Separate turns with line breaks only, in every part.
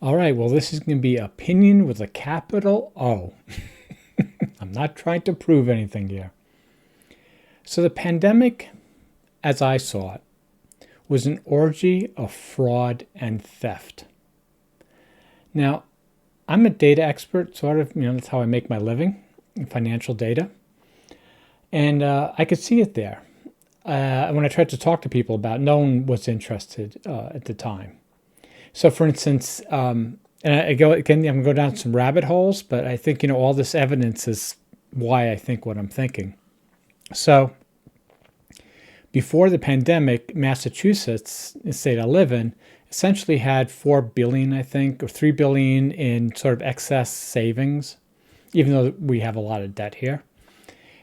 All right, well, this is going to be opinion with a capital O. I'm not trying to prove anything here. So, the pandemic, as I saw it, was an orgy of fraud and theft. Now, I'm a data expert, sort of, that's how I make my living in financial data. And I could see it there. When I tried to talk to people about it, no one was interested at the time. So, for instance, and I go again, I'm going to go down some rabbit holes, but I think, all this evidence is why I think what I'm thinking. So, before the pandemic, Massachusetts, the state I live in, essentially had 4 billion, I think, or 3 billion in sort of excess savings, even though we have a lot of debt here.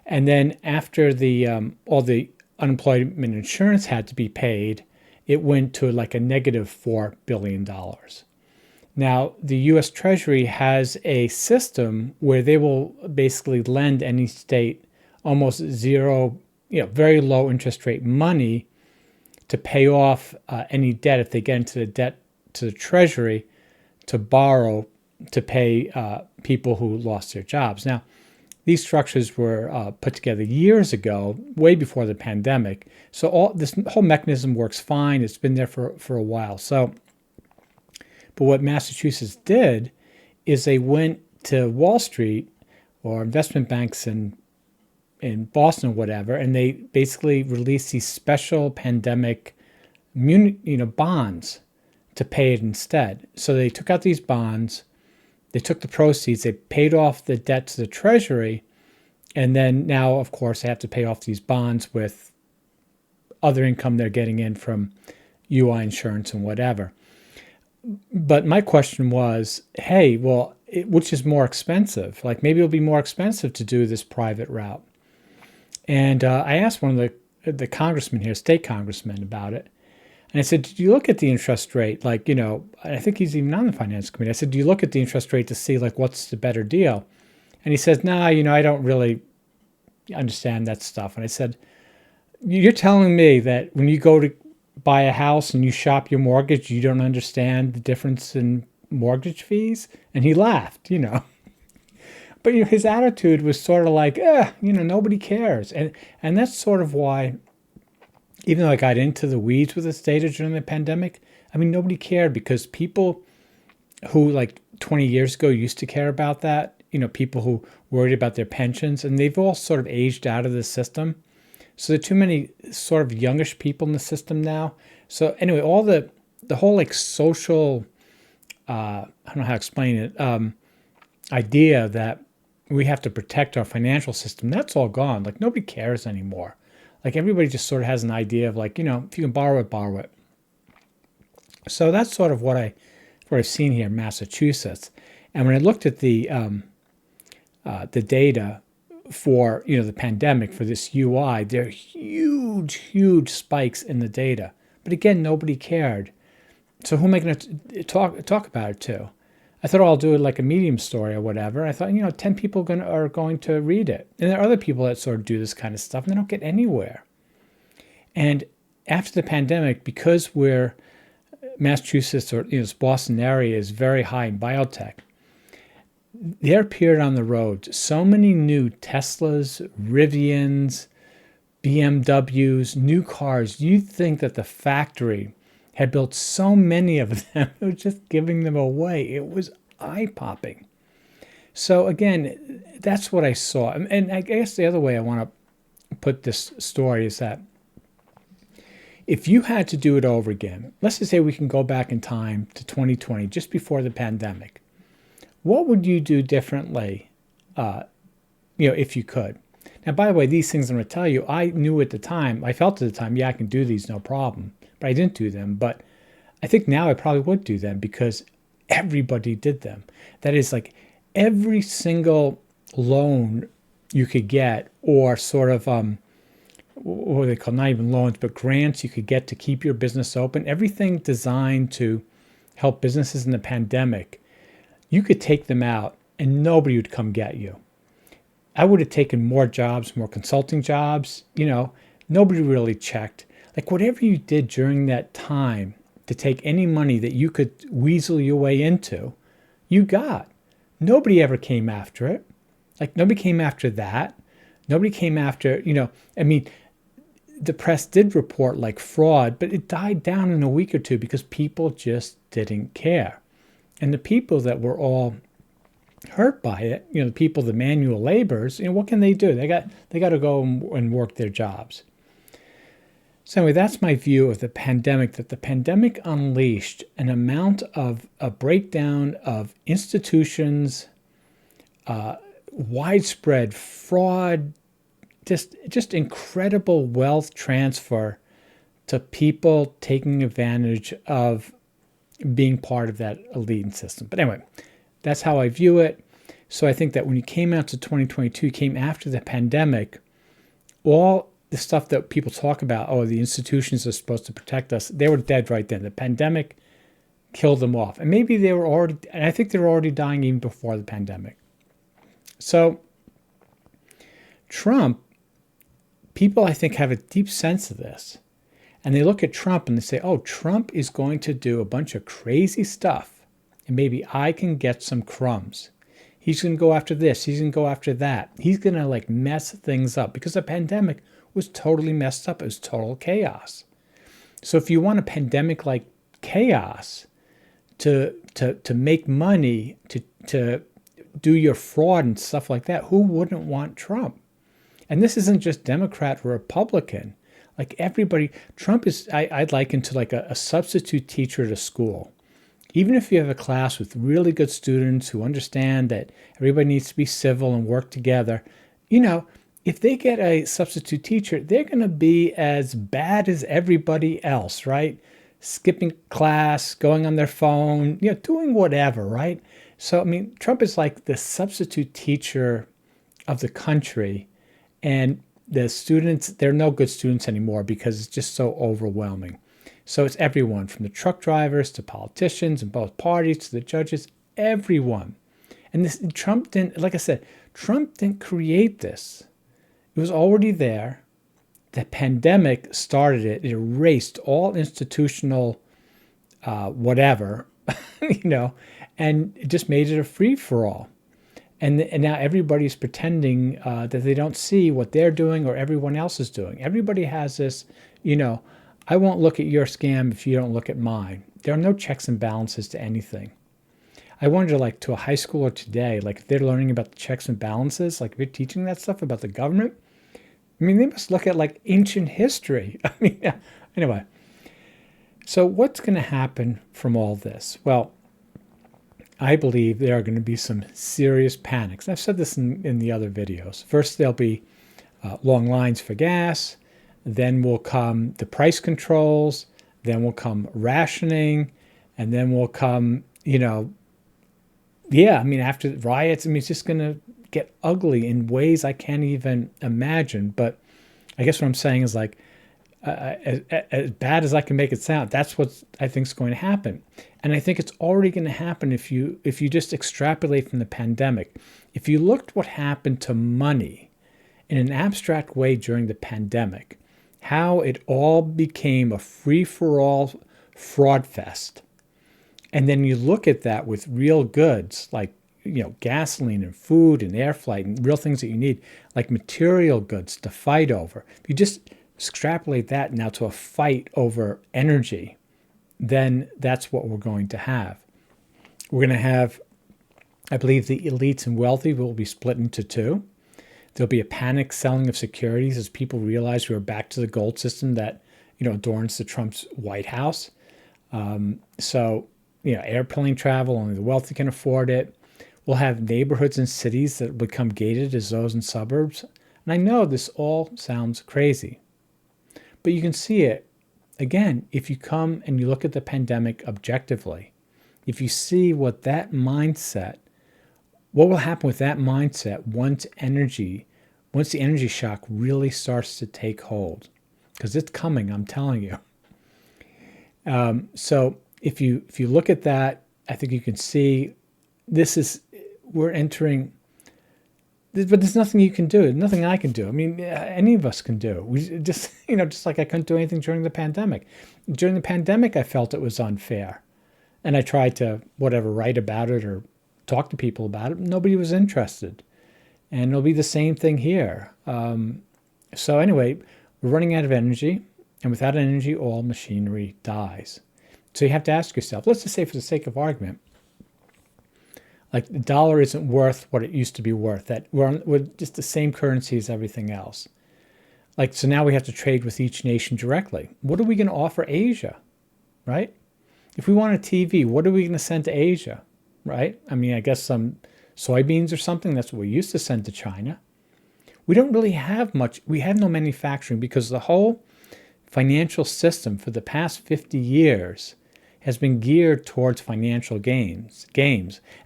And then after the all the unemployment insurance had to be paid, it went to like a negative $4 billion. Now, the US Treasury has a system where they will basically lend any state almost zero, very low interest rate money to pay off any debt if they get into the debt to the Treasury to borrow to pay people who lost their jobs. Now, these structures were put together years ago, way before the pandemic. So this whole mechanism works fine. It's been there for a while. So, but what Massachusetts did is they went to Wall Street or investment banks in Boston or whatever, and they basically released these special pandemic bonds to pay it instead. So they took out these bonds, they took the proceeds, they paid off the debt to the Treasury, and then now, of course, they have to pay off these bonds with other income they're getting in from UI insurance and whatever. But my question was, hey, well, which is more expensive? Like maybe it'll be more expensive to do this private route. And I asked one of the congressmen here, state congressmen, about it. And I said, did you look at the interest rate? Like, I think he's even on the finance committee. I said, do you look at the interest rate to see like what's the better deal? And he says, nah, I don't really understand that stuff. And I said, you're telling me that when you go to buy a house and you shop your mortgage, you don't understand the difference in mortgage fees? And he laughed. But his attitude was sort of like, nobody cares. And that's sort of why, even though I got into the weeds with this data during the pandemic, I mean, nobody cared because people who like 20 years ago used to care about that, people who worried about their pensions, and they've all sort of aged out of the system. So there are too many sort of youngish people in the system now. So anyway, all the whole like social, I don't know how to explain it, idea that we have to protect our financial system, that's all gone. Like nobody cares anymore. Like everybody just sort of has an idea of like, if you can borrow it, borrow it. So that's sort of what I've seen here in Massachusetts. And when I looked at the data for the pandemic for this UI, there are huge spikes in the data. But again, nobody cared. So who am I going to talk about it to? I thought, I'll do it like a Medium story or whatever. I thought, 10 people are going to read it. And there are other people that sort of do this kind of stuff and they don't get anywhere. And after the pandemic, because Massachusetts or this Boston area is very high in biotech, there appeared on the road so many new Teslas, Rivians, BMWs, new cars. You'd think that the factory had built so many of them, it was just giving them away. It was eye-popping. So again, that's what I saw. And I guess the other way I want to put this story is that if you had to do it over again, let's just say we can go back in time to 2020, just before the pandemic, what would you do differently, if you could? Now, by the way, these things I'm going to tell you, I knew at the time, I felt at the time, yeah, I can do these, no problem. But I didn't do them. But I think now I probably would do them because everybody did them. That is like every single loan you could get, or sort of what they call, not even loans, but grants you could get to keep your business open. Everything designed to help businesses in the pandemic, you could take them out and nobody would come get you. I would have taken more jobs, more consulting jobs. Nobody really checked. Like whatever you did during that time to take any money that you could weasel your way into, you got. Nobody ever came after it. Like, nobody came after that. Nobody came after, I mean, the press did report like fraud, but it died down in a week or two because people just didn't care. And the people that were all hurt by it, the people, the manual laborers, what can they do? They got to go and work their jobs. So anyway, that's my view of the pandemic, that the pandemic unleashed an amount of a breakdown of institutions, widespread fraud, just incredible wealth transfer to people taking advantage of being part of that elite system. But anyway, that's how I view it. So I think that when you came out to 2022, you came after the pandemic, all the stuff that people talk about, the institutions are supposed to protect us, they were dead right then. The pandemic killed them off. And maybe they were already, and I think they were already dying even before the pandemic. So Trump, people I think have a deep sense of this. And they look at Trump and they say, Trump is going to do a bunch of crazy stuff. And maybe I can get some crumbs. He's going to go after this. He's going to go after that. He's going to mess things up because the pandemic was totally messed up. It was total chaos. So if you want a pandemic like chaos to make money, to do your fraud and stuff like that, who wouldn't want Trump? And this isn't just Democrat or Republican. Like everybody, Trump is, I'd liken to a substitute teacher at a school. Even if you have a class with really good students who understand that everybody needs to be civil and work together, if they get a substitute teacher, they're going to be as bad as everybody else, right? Skipping class, going on their phone, doing whatever, right? So, I mean, Trump is like the substitute teacher of the country, and the students, they're no good students anymore because it's just so overwhelming. So it's everyone from the truck drivers to politicians in both parties to the judges, everyone. And this Trump didn't, like I said, Trump didn't create this. It was already there. The pandemic started it. It erased all institutional whatever, and it just made it a free-for-all. And now everybody's pretending that they don't see what they're doing or everyone else is doing. Everybody has this, I won't look at your scam if you don't look at mine. There are no checks and balances to anything. I wonder, to a high schooler today, if they're learning about the checks and balances, if you're teaching that stuff about the government, I mean, they must look at ancient history. I mean, yeah. Anyway. So what's going to happen from all this? Well, I believe there are going to be some serious panics. I've said this in the other videos. First, there'll be long lines for gas. Then will come the price controls. Then will come rationing. And then will come, after the riots, it's just going to get ugly in ways I can't even imagine. But I guess what I'm saying is as bad as I can make it sound, that's what I think is going to happen. And I think it's already going to happen if you just extrapolate from the pandemic. If you looked what happened to money in an abstract way during the pandemic, how it all became a free-for-all fraud fest. And then you look at that with real goods like gasoline and food and air flight and real things that you need, like material goods to fight over. If you just extrapolate that now to a fight over energy, then that's what we're going to have. We're going to have, I believe the elites and wealthy will be split into two. There'll be a panic selling of securities as people realize we're back to the gold system that, adorns the Trump's White House. Airplane travel, only the wealthy can afford it. We'll have neighborhoods and cities that become gated as those in suburbs. And I know this all sounds crazy, but you can see it, again, if you come and you look at the pandemic objectively. If you see what will happen with that mindset once the energy shock really starts to take hold. Because it's coming, I'm telling you. So if you look at that, I think you can see we're entering but there's nothing you can do, nothing I can do. I mean, any of us can do. We just, just like I couldn't do anything during the pandemic. During the pandemic, I felt it was unfair. And I tried to, write about it or talk to people about it. Nobody was interested. And it'll be the same thing here. So anyway, we're running out of energy. And without energy, all machinery dies. So you have to ask yourself, let's just say for the sake of argument, like the dollar isn't worth what it used to be worth, that we're just the same currency as everything else. Like, so now we have to trade with each nation directly. What are we going to offer Asia, right? If we want a TV, what are we going to send to Asia, right? I mean, I guess some soybeans or something. That's what we used to send to China. We don't really have much. We have no manufacturing because the whole financial system for the past 50 years has been geared towards financial games.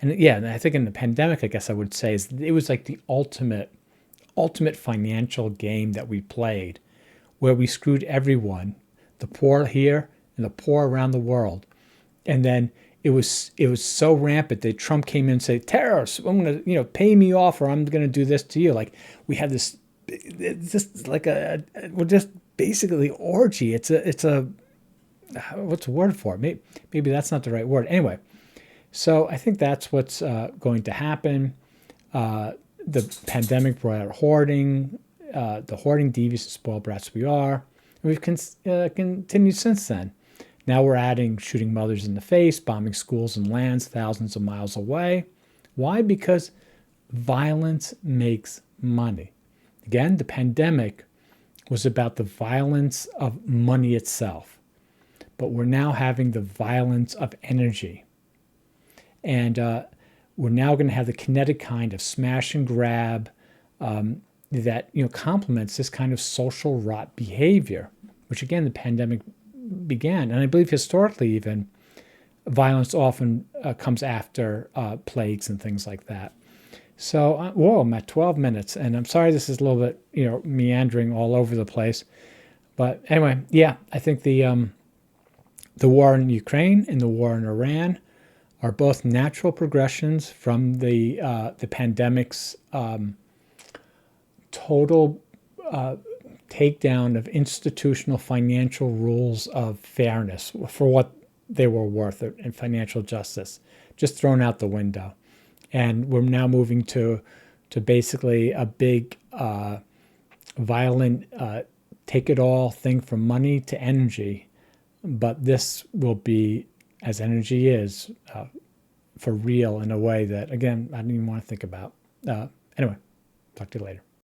And yeah, I think in the pandemic, I guess I would say, it was like the ultimate financial game that we played, where we screwed everyone, the poor here and the poor around the world. And then it was so rampant that Trump came in and said, tariffs, I'm going to, pay me off, or I'm going to do this to you. Like, we had this, just like we're just basically orgy. It's a, what's the word for it? Maybe that's not the right word. Anyway, so I think that's what's going to happen. The pandemic brought out hoarding. The hoarding, devious, and spoiled brats we are. And we've continued since then. Now we're adding shooting mothers in the face, bombing schools and lands thousands of miles away. Why? Because violence makes money. Again, the pandemic was about the violence of money itself. But we're now having the violence of energy. And we're now going to have the kinetic kind of smash and grab that complements this kind of social rot behavior, which again the pandemic began. And I believe historically even violence often comes after plagues and things like that. So, whoa, I'm at 12 minutes, and I'm sorry this is a little bit meandering all over the place. But anyway, yeah, I think the war in Ukraine and the war in Iran are both natural progressions from the pandemic's total takedown of institutional financial rules of fairness for what they were worth and financial justice, just thrown out the window. And we're now moving to basically a big, violent, take-it-all thing from money to energy. But this will be, as energy is, for real in a way that, again, I didn't even want to think about. Anyway, talk to you later.